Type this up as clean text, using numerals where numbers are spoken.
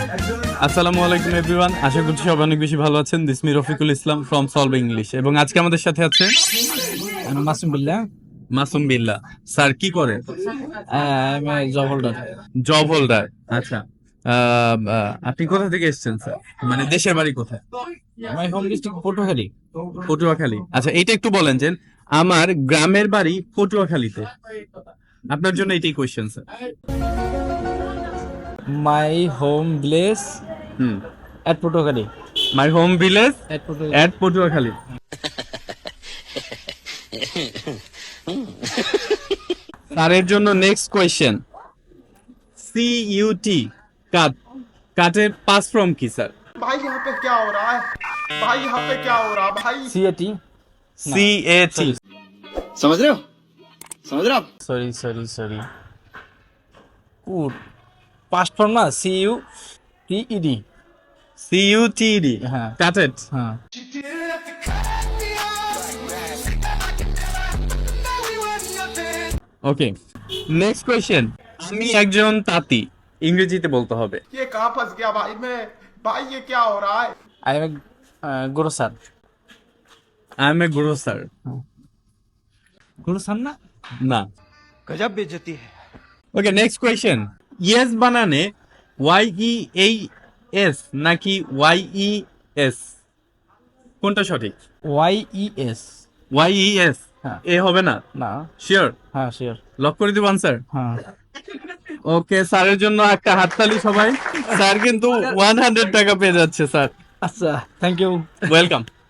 আসসালামু আলাইকুম এভরিওয়ান, আশা করছি সবাই অনেক বেশি ভালো আছেন। This me Rafiqul Islam from solve English, এবং আজকে আমাদের সাথে আছে মাসুম বিল্লাহ। মাসুম বিল্লাহ। স্যার কি করে? আমি জব হোল্ডার। Job holder. আচ্ছা, আপনি কোথা থেকে এসেছেন স্যার? মানে দেশের বাড়ি কোথায়? My home district Patuakhali. Patuakhali. আচ্ছা, এইটা একটু বলেন যে আমার গ্রামের বাড়ি পটুয়াখালীতে। আপনার জন্য এটাই question sir. My home village hmm, at Patuakhali. My home village at Patuakhali. At Patuakhali. স্যারের জন্য নেক্সট কোয়েশ্চেন। CUT, কাট, কাটের পাস ফ্রম কি স্যার? भाई यहाँ पे क्या हो रहा है भाई यहाँ पे क्या हो रहा है भाई সিএটি। CAT। समझ रहे हो sorry sorry sorry. Could past form না, CUTED। CUTD, হ্যাঁ। কাটেড। হ্যাঁ। ওকে, নেক্সট কোয়েশ্চেন। আমি একজন তাঁতি, ইংরেজিতে বলতে হবে। ये कहाँ फंस गया भाई मैं भाई ये क्या हो रहा है I am Guru sir. I M A Guru sir. Guru sir না? না। गजब बेइज्जती है ওকে, নেক্সট কোয়েশ্চেন। ইয়েস বানানে YEAS নাকি YES, কোনটা সঠিক? YES। YES হ্যাঁ। এ হবে না? না। শিওর? হ্যাঁ শিওর। লক করে দিব আনসার। হ্যাঁ। ওকে, স্যারের জন্য একটা হাততালি সবাই। স্যার কিন্তু 100 টাকা পেয়ে যাচ্ছে স্যার। আচ্ছা, থ্যাংক ইউ। ওয়েলকাম।